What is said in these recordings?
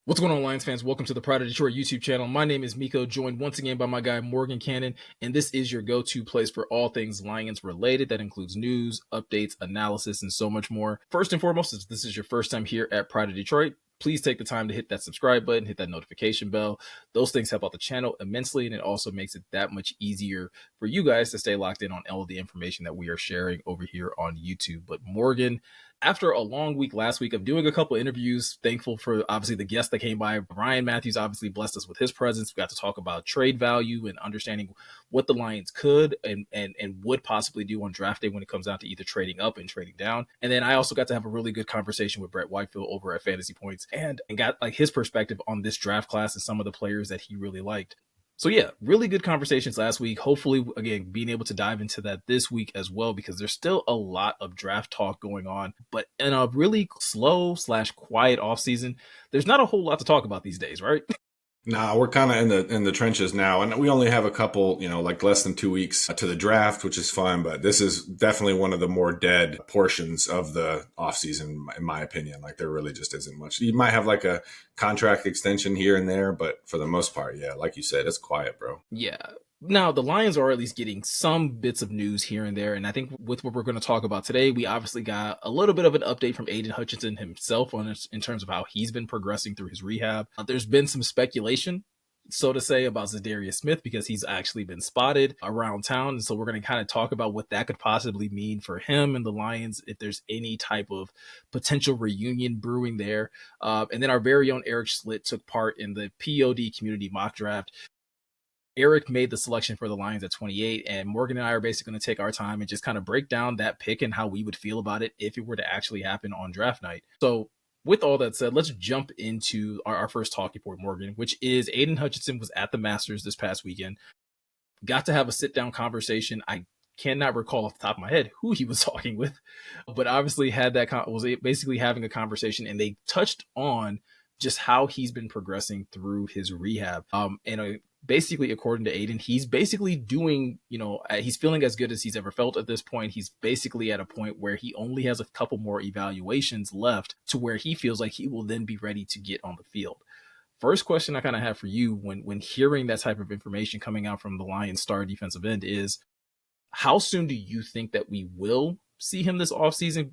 What's going on, Lions fans? Welcome to the Pride of Detroit YouTube channel. My name is Miko, joined once again by my guy Morgan Cannon, and this is your go-to place for all things Lions related. That includes news, updates, analysis, and so much more. First and foremost, if this is your first time here at Pride of Detroit, please take the time to hit that subscribe button, hit that notification bell. Those things help out the channel immensely, and it also makes it that much easier for you guys to stay locked in on all of the information that we are sharing over here on YouTube. But Morgan, after a long week last week of doing a couple interviews, thankful for obviously the guests that came by. Ryan Matthews obviously blessed us with his presence. We got to talk about trade value and understanding what the Lions could and would possibly do on draft day when it comes down to either trading up and trading down. And then I also got to have a really good conversation with Brett Whitefield over at Fantasy Points and got like his perspective on this draft class and some of the players that he really liked. So yeah, really good conversations last week. Hopefully, again, being able to dive into that this week as well, because there's still a lot of draft talk going on. But in a really slow/quiet offseason, there's not a whole lot to talk about these days, right? Nah, we're kind of in the trenches now, and we only have a couple, like less than 2 weeks to the draft, which is fun. But this is definitely one of the more dead portions of the offseason, in my opinion. Like there really just isn't much. You might have like a contract extension here and there, but for the most part, yeah, like you said, it's quiet, bro. Yeah. Now, the Lions are at least getting some bits of news here and there. And I think with what we're going to talk about today, we obviously got a little bit of an update from Aidan Hutchinson himself in terms of how he's been progressing through his rehab. There's been some speculation, so to say, about Za'Darius Smith because he's actually been spotted around town. And so we're going to kind of talk about what that could possibly mean for him and the Lions, if there's any type of potential reunion brewing there. And then our very own Erik Schlitt took part in the POD community mock draft. Erik made the selection for the Lions at 28, and Morgan and I are basically going to take our time and just kind of break down that pick and how we would feel about it if it were to actually happen on draft night. So with all that said, let's jump into our first talking point, Morgan, which is Aidan Hutchinson was at the Masters this past weekend. Got to have a sit-down conversation. I cannot recall off the top of my head who he was talking with, but obviously was basically having a conversation, and they touched on just how he's been progressing through his rehab. Basically, according to Aidan, he's basically doing, he's feeling as good as he's ever felt at this point. He's basically at a point where he only has a couple more evaluations left to where he feels like he will then be ready to get on the field. First question I kind of have for you when hearing that type of information coming out from the Lions star defensive end is, how soon do you think that we will see him this offseason?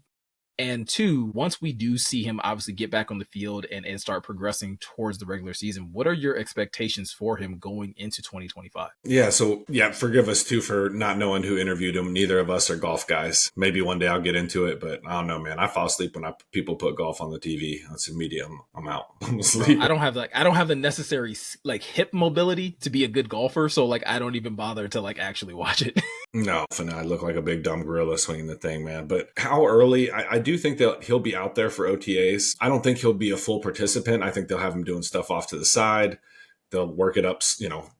And two, once we do see him obviously get back on the field and start progressing towards the regular season, what are your expectations for him going into 2025? Yeah, so forgive us too for not knowing who interviewed him. Neither of us are golf guys. Maybe one day I'll get into it, but I don't know, man. I fall asleep when people put golf on the TV. That's immediate. I'm out. I'm asleep. I don't have the necessary like hip mobility to be a good golfer, so like I don't even bother to like actually watch it. No, and I look like a big dumb gorilla swinging the thing, man. But how early? I do think that he'll be out there for OTAs. I don't think he'll be a full participant. I think they'll have him doing stuff off to the side. They'll work it up.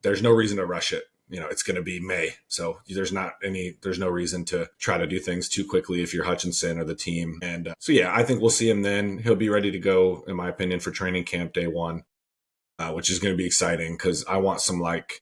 There's no reason to rush it. It's going to be May. So there's no reason to try to do things too quickly if you're Hutchinson or the team. And I think we'll see him then. He'll be ready to go, in my opinion, for training camp day one, which is going to be exciting because I want some like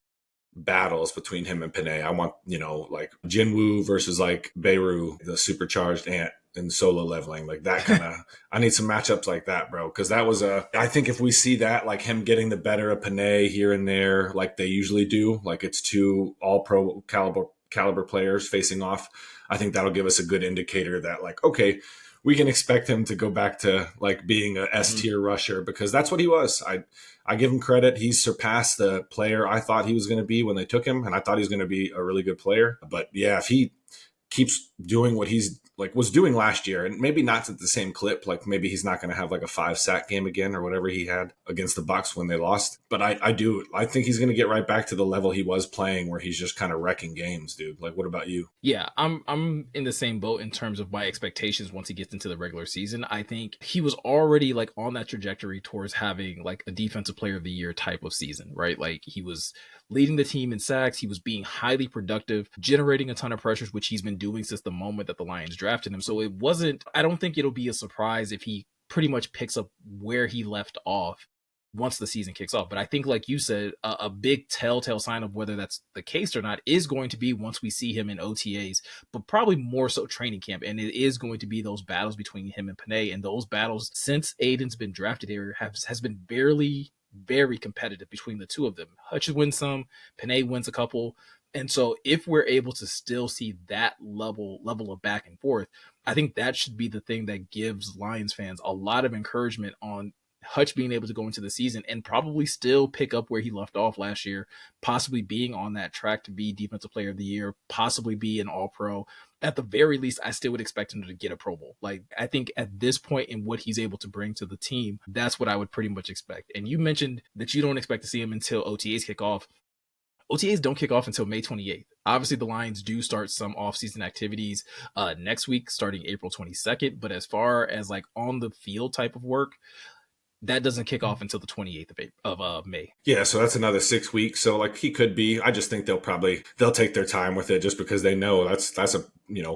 battles between him and Panay. I want, like Jinwoo versus like Beirut, the supercharged ant and solo leveling, like that kind of, I need some matchups like that, bro. Cause that was I think if we see that, like him getting the better of Panay here and there, like they usually do, like it's two all pro caliber players facing off. I think that'll give us a good indicator that like, okay, we can expect him to go back to like being a S tier rusher because that's what he was. I give him credit. He's surpassed the player I thought he was going to be when they took him. And I thought he was going to be a really good player. But yeah, if he keeps doing what he's like was doing last year, and maybe not at the same clip, like maybe he's not going to have like a 5-sack game again or whatever he had against the Bucs when they lost. But I think he's going to get right back to the level he was playing where he's just kind of wrecking games, dude. Like, what about you? Yeah, I'm in the same boat in terms of my expectations once he gets into the regular season. I think he was already like on that trajectory towards having like a defensive player of the year type of season, right? Like he was leading the team in sacks. He was being highly productive, generating a ton of pressures, which he's been doing since the moment that the Lions drafted him. So I don't think it'll be a surprise if he pretty much picks up where he left off once the season kicks off. But I think, like you said, a big telltale sign of whether that's the case or not is going to be once we see him in OTAs, but probably more so training camp. And it is going to be those battles between him and Panay. And those battles, since Aidan's been drafted here, has been very competitive between the two of them. Hutch wins some, Panay wins a couple. And so if we're able to still see that level of back and forth, I think that should be the thing that gives Lions fans a lot of encouragement on Hutch being able to go into the season and probably still pick up where he left off last year, possibly being on that track to be Defensive Player of the Year, possibly be an All-Pro. At the very least, I still would expect him to get a Pro Bowl. Like, I think at this point in what he's able to bring to the team, that's what I would pretty much expect. And you mentioned that you don't expect to see him until OTAs kick off. OTAs don't kick off until May 28th. Obviously, the Lions do start some offseason activities next week, starting April 22nd. But as far as like on the field type of work, that doesn't kick off until the 28th of May. Yeah, so that's another 6 weeks. So like he could be. I just think they'll take their time with it just because they know that's a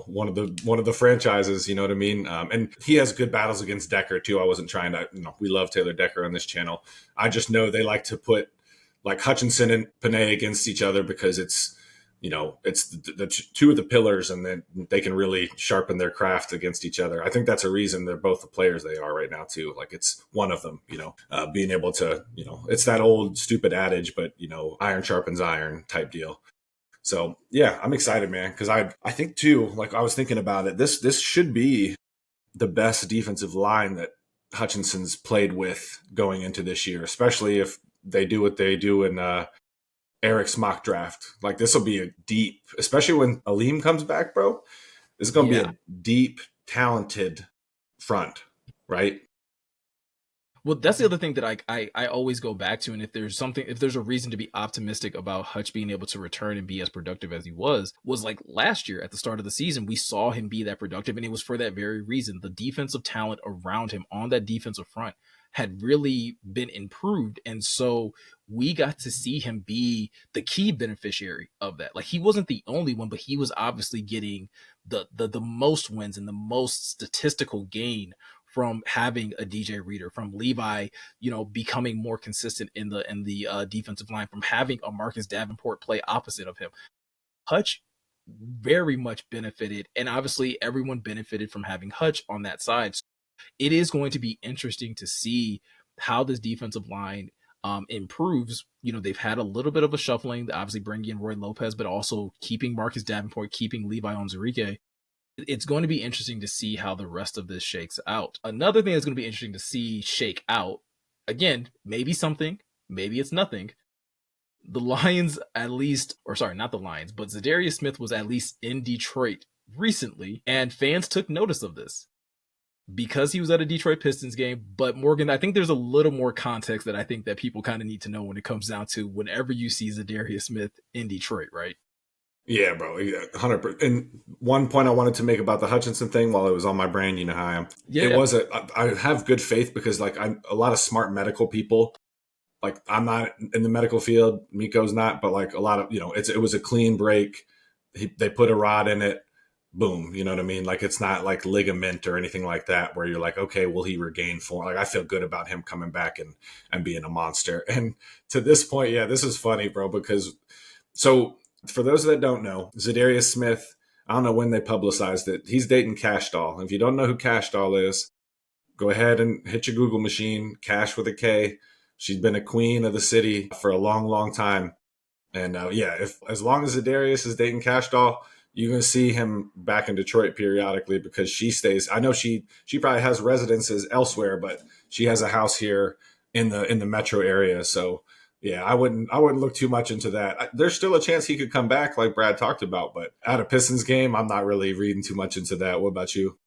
one of the franchises. You know what I mean? And he has good battles against Decker too. I wasn't trying to. We love Taylor Decker on this channel. I just know they like to put like Hutchinson and Panay against each other because it's the two of the pillars, and then they can really sharpen their craft against each other. I think that's a reason they're both the players they are right now too. Like it's one of them, being able to, it's that old stupid adage, but iron sharpens iron type deal. So yeah, I'm excited, man, because I think too, like I was thinking about it, this should be the best defensive line that Hutchinson's played with going into this year, especially if they do what they do in Erik's mock draft. Like this will be a deep, especially when Aleem comes back, bro. This is going to be a deep, talented front, right? Well, that's the other thing that I always go back to. And if there's a reason to be optimistic about Hutch being able to return and be as productive as he was like last year at the start of the season, we saw him be that productive. And it was for that very reason. The defensive talent around him on that defensive front had really been improved. And so we got to see him be the key beneficiary of that. Like he wasn't the only one, but he was obviously getting the most wins and the most statistical gain from having a DJ Reader, from Levi, becoming more consistent in the defensive line, from having a Marcus Davenport play opposite of him. Hutch very much benefited, and obviously everyone benefited from having Hutch on that side. So it is going to be interesting to see how this defensive line improves. They've had a little bit of a shuffling, obviously bringing in Roy Lopez, but also keeping Marcus Davenport, keeping Levi Onwuzurike. It's going to be interesting to see how the rest of this shakes out. Another thing that's going to be interesting to see shake out, again, maybe something, maybe it's nothing. The Lions at least, or sorry, not the Lions, but Za'Darius Smith was at least in Detroit recently, and fans took notice of this because he was at a Detroit Pistons game. But Morgan, I think there's a little more context that I think that people kind of need to know when it comes down to whenever you see Za'Darius Smith in Detroit, right? Yeah, bro, 100%. And one point I wanted to make about the Hutchinson thing while it was on my brain, you know how I am. Yeah. I have good faith because like a lot of smart medical people, like I'm not in the medical field, Miko's not, but like a lot of, it was a clean break. They put a rod in it, boom, you know what I mean? Like it's not like ligament or anything like that where you're like, okay, will he regain form? Like I feel good about him coming back and being a monster. And to this point, yeah, this is funny, bro, because for those that don't know, Za'Darius Smith, I don't know when they publicized it. He's dating Cash Doll. If you don't know who Cash Doll is, go ahead and hit your Google machine, Cash with a K. She's been a queen of the city for a long, long time. And as long as Za'Darius is dating Cash Doll, you're going to see him back in Detroit periodically because she stays. I know she probably has residences elsewhere, but she has a house here in the metro area. So yeah, I wouldn't look too much into that. There's still a chance he could come back, like Brad talked about, but at a Pistons game, I'm not really reading too much into that. What about you?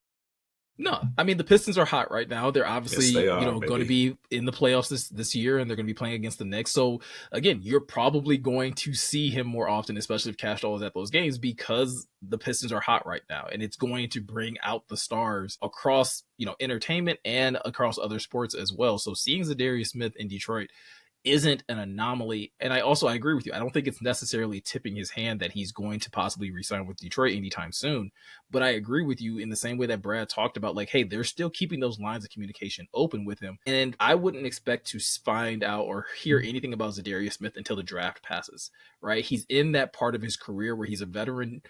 No, I mean the Pistons are hot right now. They're obviously going to be in the playoffs this year, and they're going to be playing against the Knicks. So again, you're probably going to see him more often, especially if Cash Doll is at those games, because the Pistons are hot right now, and it's going to bring out the stars across entertainment and across other sports as well. So seeing Za'Darius Smith in Detroit isn't an anomaly. And I agree with you. I don't think it's necessarily tipping his hand that he's going to possibly resign with Detroit anytime soon. But I agree with you in the same way that Brad talked about, like, hey, they're still keeping those lines of communication open with him. And I wouldn't expect to find out or hear anything about Za'Darius Smith until the draft passes, right? He's in that part of his career where he's a veteran,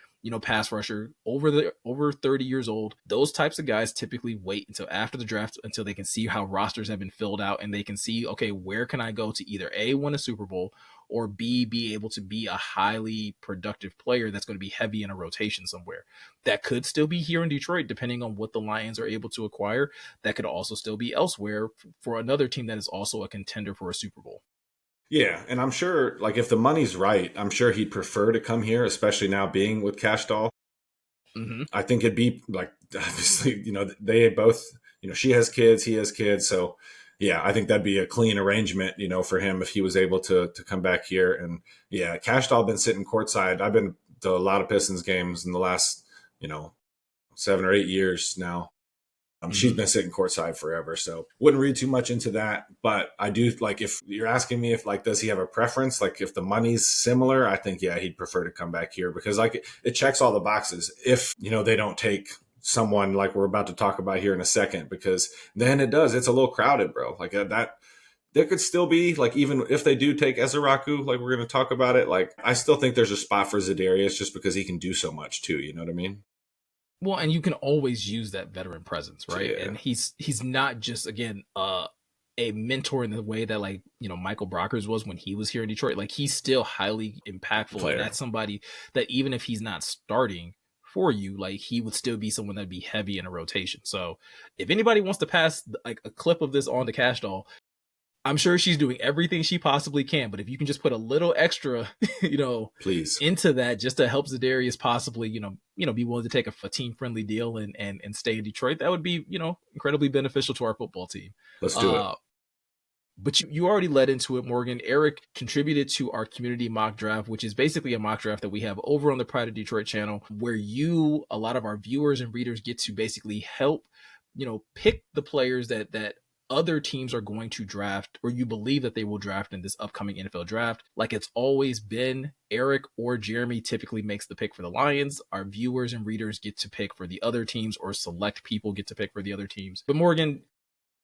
pass rusher, over 30 years old. Those types of guys typically wait until after the draft until they can see how rosters have been filled out and they can see, okay, where can I go to either A, win a Super Bowl, or B, be able to be a highly productive player that's going to be heavy in a rotation somewhere. That could still be here in Detroit, depending on what the Lions are able to acquire. That could also still be elsewhere for another team that is also a contender for a Super Bowl. Yeah, and I'm sure, like, if the money's right, I'm sure he'd prefer to come here, especially now being with Cash Doll. Mm-hmm. I think it'd be like, obviously, they both, she has kids, he has kids, so yeah, I think that'd be a clean arrangement, for him if he was able to come back here. And yeah, Cash Doll been sitting courtside. I've been to a lot of Pistons games in the last, 7 or 8 years now. She's been sitting courtside forever, so wouldn't read too much into that. But I do, like, if you're asking me if, like, does he have a preference? Like, if the money's similar, I think, yeah, he'd prefer to come back here because, like, it checks all the boxes. If, they don't take someone like we're about to talk about here in a second, because then it's a little crowded, bro. Like, that there could still be, like, even if they do take Ezeraku, like we're going to talk about it, like, I still think there's a spot for Za'Darius just because he can do so much too. You know what I mean? Well, and you can always use that veteran presence, right? Yeah. And he's not just, again, a mentor in the way that, like, Michael Brockers was when he was here in Detroit. Like, he's still highly impactful. Player. And that's somebody that even if he's not starting for you, like, he would still be someone that'd be heavy in a rotation. So if anybody wants to pass like a clip of this on to Cash Doll, I'm sure she's doing everything she possibly can, but if you can just put a little extra, please, into that just to help Za'Darius possibly, be willing to take a team friendly deal and stay in Detroit, that would be, incredibly beneficial to our football team. Let's do it. But you already led into it, Morgan. Erik contributed to our community mock draft, which is basically a mock draft that we have over on the Pride of Detroit channel, where a lot of our viewers and readers get to basically help, pick the players that other teams are going to draft, or you believe that they will draft in this upcoming NFL draft. Like it's always been, Erik or Jeremy typically makes the pick for the Lions. Our viewers and readers get to pick for the other teams, or select people get to pick for the other teams. But Morgan,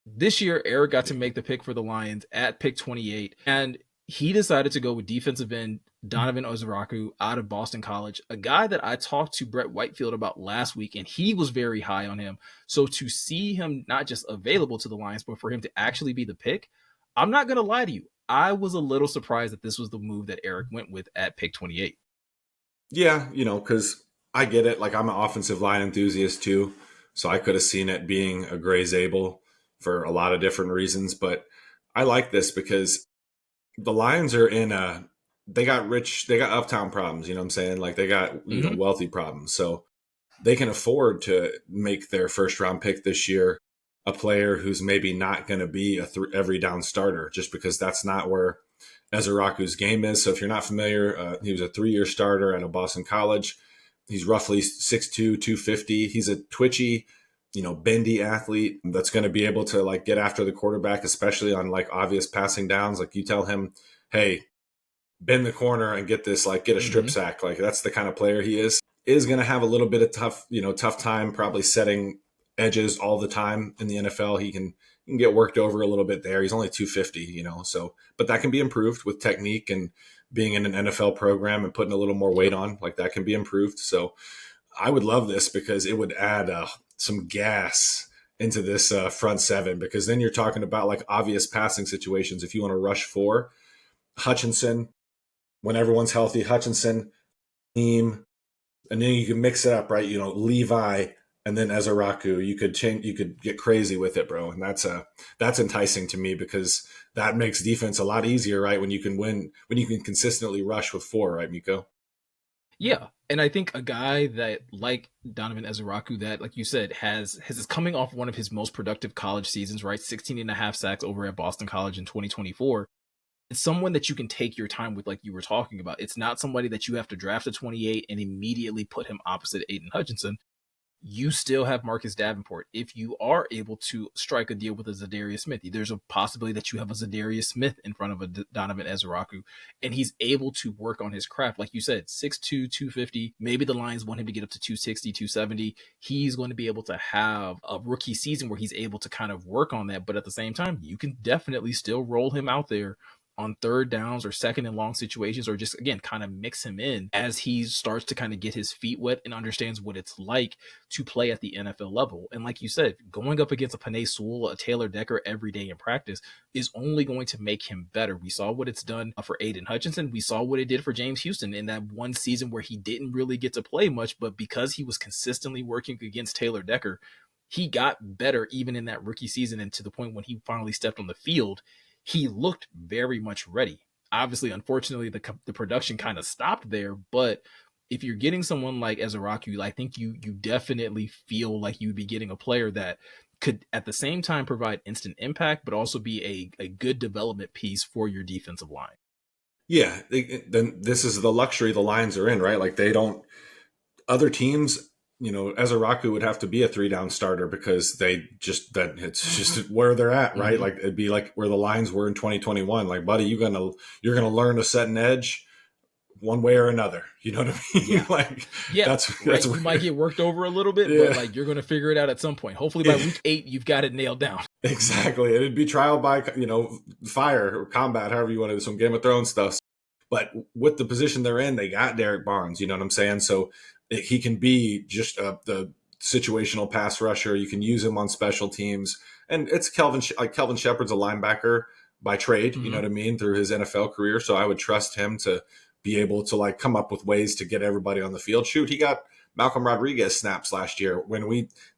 this year, Erik got to make the pick for the Lions at pick 28, and he decided to go with defensive end Donovan Ezeraku out of Boston College, a guy that I talked to Brett Whitefield about last week, and he was very high on him. So to see him not just available to the Lions, but for him to actually be the pick, I'm not going to lie to you, I was a little surprised that this was the move that Erik went with at pick 28. Yeah, because I get it. Like, I'm an offensive line enthusiast too, so I could have seen it being a Gray Zabel for a lot of different reasons. But I like this because the Lions are they got uptown problems, you know what I'm saying? Like they got, wealthy problems. So they can afford to make their first round pick this year a player who's maybe not going to be every down starter, just because that's not where Ezeraku's game is. So if you're not familiar, he was a 3-year starter at a Boston college. He's roughly 6'2", 250. He's a twitchy, bendy athlete that's going to be able to like get after the quarterback, especially on like obvious passing downs. Like you tell him, hey, bend the corner and get a strip sack. Like that's the kind of player he is going to have a little bit of tough time probably setting edges all the time in the NFL. He can get worked over a little bit there. He's only 250, so, but that can be improved with technique and being in an NFL program and putting a little more weight on, like that can be improved. So I would love this because it would add some gas into this front seven, because then you're talking about like obvious passing situations. If you want to rush for Hutchinson, when everyone's healthy, Hutchinson, team, and then you can mix it up, right? Levi and then Ezeraku. You could get crazy with it, bro. And that's enticing to me because that makes defense a lot easier, right? When you can consistently rush with 4, right, Miko? Yeah. And I think a guy that like Donovan Ezeraku, that, like you said, is coming off one of his most productive college seasons, right? 16 and a half sacks over at Boston College in 2024. It's someone that you can take your time with, like you were talking about. It's not somebody that you have to draft at 28 and immediately put him opposite Aidan Hutchinson. you still have Marcus Davenport. If you are able to strike a deal with a Za'Darius Smith, there's a possibility that you have a Za'Darius Smith in front of a Donovan Ezeraku, and he's able to work on his craft. Like you said, 6'2", 250. Maybe the Lions want him to get up to 260, 270. He's going to be able to have a rookie season where he's able to kind of work on that. But at the same time, you can definitely still roll him out there on third downs or second and long situations, or just, again, kind of mix him in as he starts to kind of get his feet wet and understands what it's like to play at the NFL level. And like you said, going up against a Penei Sewell, a Taylor Decker every day in practice is only going to make him better. We saw what it's done for Aidan Hutchinson. We saw what it did for James Houston in that one season where he didn't really get to play much, but because he was consistently working against Taylor Decker, he got better even in that rookie season. And to the point when he finally stepped on the field, he looked very much ready. Obviously, unfortunately, the production kind of stopped there. But if you're getting someone like Ezeraku, I think you definitely feel like you'd be getting a player that could at the same time provide instant impact, but also be a good development piece for your defensive line. Yeah, then this is the luxury the Lions are in, right? Like they don't, other teams, Ezeraku would have to be a 3-down starter because it's just where they're at, right? Mm-hmm. Like it'd be like where the Lions were in 2021. Like, buddy, you're gonna learn to set an edge one way or another. You know what I mean? Yeah. Like, yeah, that's you might get worked over a little bit, but like you're gonna figure it out at some point. Hopefully by week 8, you've got it nailed down. Exactly. It'd be trial by fire or combat, however you want to do, some Game of Thrones stuff. But with the position they're in, they got Derek Barnes. You know what I'm saying? So he can be just the situational pass rusher. You can use him on special teams. And it's Kelvin Shepard's a linebacker by trade, mm-hmm. You know what I mean, through his NFL career. So I would trust him to be able to come up with ways to get everybody on the field. Shoot, he got Malcolm Rodriguez snaps last year when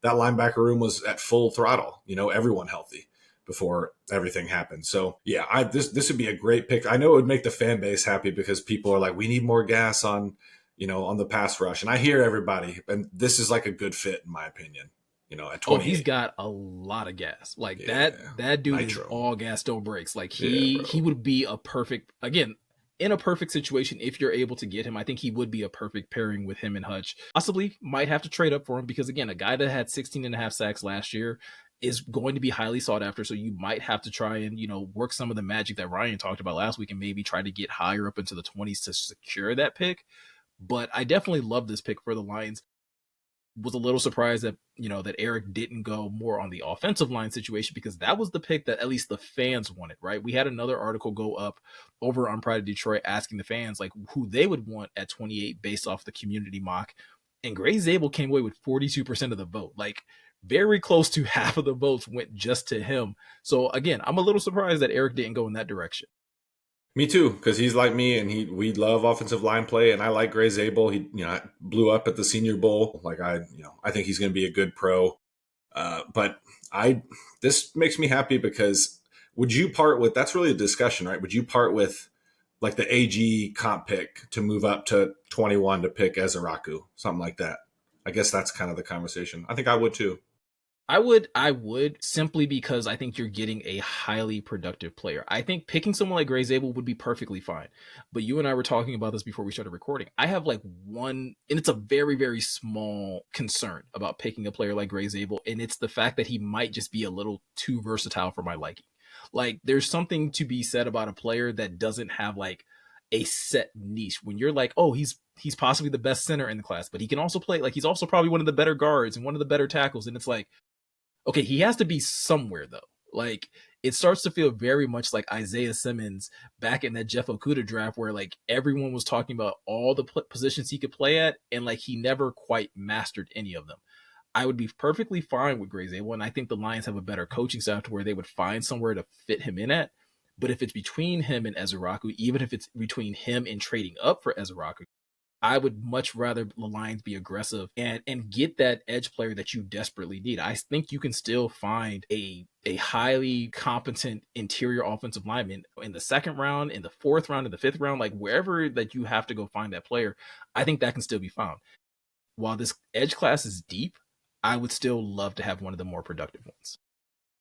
that linebacker room was at full throttle, everyone healthy before everything happened. So yeah, this would be a great pick. I know it would make the fan base happy because people are like, we need more gas on the pass rush. And I hear everybody, and this is like a good fit in my opinion. At 28. He's got a lot of gas. Like that dude Nitro. Is all gas, no brakes. Like he would be a perfect, again, in a perfect situation. If you're able to get him, I think he would be a perfect pairing with him and Hutch. Possibly might have to trade up for him because, again, a guy that had 16.5 sacks last year is going to be highly sought after. So you might have to try and, work some of the magic that Ryan talked about last week and maybe try to get higher up into the 20s to secure that pick. But I definitely love this pick for the Lions. Was a little surprised that, that Erik didn't go more on the offensive line situation because that was the pick that at least the fans wanted, right? We had another article go up over on Pride of Detroit asking the fans like who they would want at 28 based off the community mock. And Gray Zabel came away with 42% of the vote. Like very close to half of the votes went just to him. So again, I'm a little surprised that Erik didn't go in that direction. Me too, because he's like me, and we love offensive line play, and I like Gray Zabel. He blew up at the Senior Bowl. Like I think he's going to be a good pro. But this makes me happy because would you part with? That's really a discussion, right? Would you part with like the AG comp pick to move up to 21 to pick Ezeraku, something like that? I guess that's kind of the conversation. I think I would too. I would simply because I think you're getting a highly productive player. I think picking someone like Gray Zabel would be perfectly fine. But you and I were talking about this before we started recording. I have like one, and it's a very, very small concern about picking a player like Gray Zabel, and it's the fact that he might just be a little too versatile for my liking. Like there's something to be said about a player that doesn't have like a set niche. When you're like, oh, he's possibly the best center in the class, but he can also play, like he's also probably one of the better guards and one of the better tackles. And it's like, okay, he has to be somewhere though. Like it starts to feel very much like Isaiah Simmons back in that Jeff Okudah draft where like everyone was talking about all the positions he could play at and like he never quite mastered any of them. I would be perfectly fine with Gray Zabel, and I think the Lions have a better coaching staff to where they would find somewhere to fit him in at. But if it's between him and Ezeraku, even if it's between him and trading up for Ezeraku, I would much rather the Lions be aggressive and get that edge player that you desperately need. I think you can still find a highly competent interior offensive lineman in the second round, in the fourth round, in the fifth round, like wherever that you have to go find that player. I think that can still be found. While this edge class is deep, I would still love to have one of the more productive ones.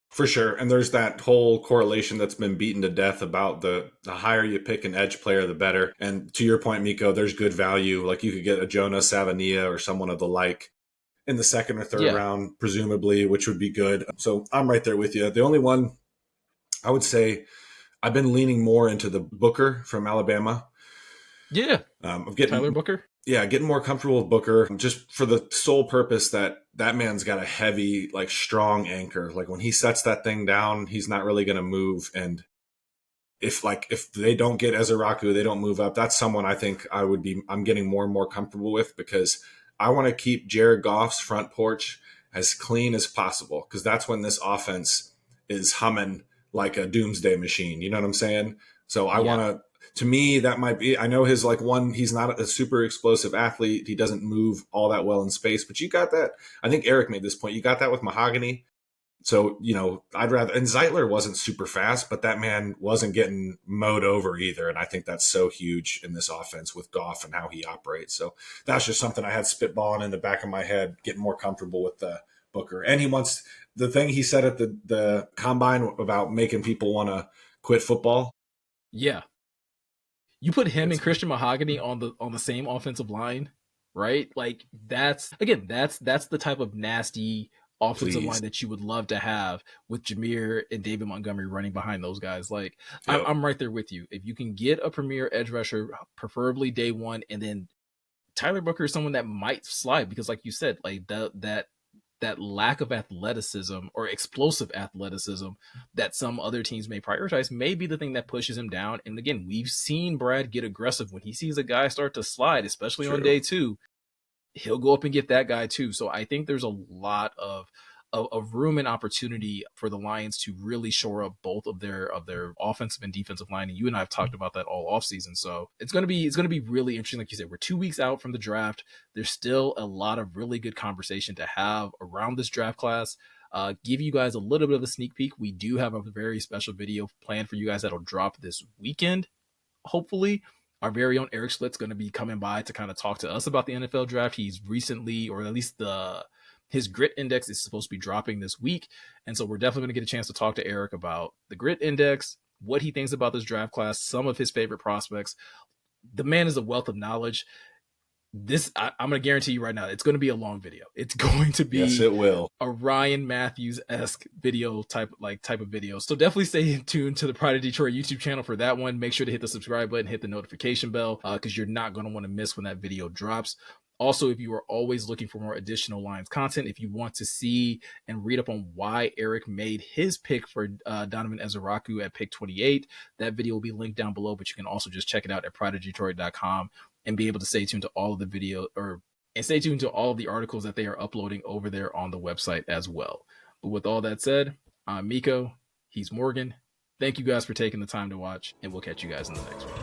For sure. And there's that whole correlation that's been beaten to death about the higher you pick an edge player, the better. And to your point, Miko, there's good value. Like you could get a Jonah Savania or someone of the like in the second or third Yeah. round, presumably, which would be good. So I'm right there with you. The only one I would say I've been leaning more into the Booker from Alabama. Yeah. Of Tyler getting Booker. yeah, getting more comfortable with Booker just for the sole purpose that that man's got a heavy, like strong anchor. Like when he sets that thing down, he's not really going to move. And if they don't get Ezeraku, they don't move up. That's someone I think I'm getting more and more comfortable with because I want to keep Jared Goff's front porch as clean as possible because that's when this offense is humming like a doomsday machine. You know what I'm saying? So I Yeah. want to me, that might be, I know he's not a super explosive athlete. He doesn't move all that well in space, but you got that. I think Erik made this point. You got that with Mahogany. So, I'd rather, and Zeitler wasn't super fast, but that man wasn't getting mowed over either. And I think that's so huge in this offense with Goff and how he operates. So that's just something I had spitballing in the back of my head, getting more comfortable with the Booker. And he wants the thing he said at the combine about making people want to quit football. Yeah. You put him and It's, Christian Mahogany on the same offensive line, right? Like that's the type of nasty offensive please. line that you would love to have with Jameer and David Montgomery running behind those guys. Like Yep. I'm right there with you. If you can get a premier edge rusher, preferably day one, and then Tyler Booker is someone that might slide because, like you said, like that lack of athleticism or explosive athleticism that some other teams may prioritize may be the thing that pushes him down. And again, we've seen Brad get aggressive when he sees a guy start to slide, especially on True. day two. He'll go up and get that guy too. So I think there's a lot of room and opportunity for the Lions to really shore up both of their offensive and defensive line. And you and I have talked about that all offseason. So it's gonna be really interesting. Like you said, we're 2 weeks out from the draft. There's still a lot of really good conversation to have around this draft class. Give you guys a little bit of a sneak peek. We do have a very special video planned for you guys that'll drop this weekend. Hopefully, our very own Erik Schlitt's going to be coming by to kind of talk to us about the NFL draft. He's recently, or at least his grit index is supposed to be dropping this week. And so we're definitely going to get a chance to talk to Erik about the grit index, what he thinks about this draft class, some of his favorite prospects. The man is a wealth of knowledge. I'm going to guarantee you right now, it's going to be a long video. It's going to be Yes, it will. a Ryan Matthews-esque video type of video. So definitely stay tuned to the Pride of Detroit YouTube channel for that one. Make sure to hit the subscribe button, hit the notification bell, because you're not going to want to miss when that video drops. Also, if you are always looking for more additional Lions content, if you want to see and read up on why Erik made his pick for Donovan Ezeraku at pick 28, that video will be linked down below, but you can also just check it out at prideofdetroit.com and be able to stay tuned to all of the video and stay tuned to all of the articles that they are uploading over there on the website as well. But with all that said, I'm Miko. He's Morgan. Thank you guys for taking the time to watch, and we'll catch you guys in the next one.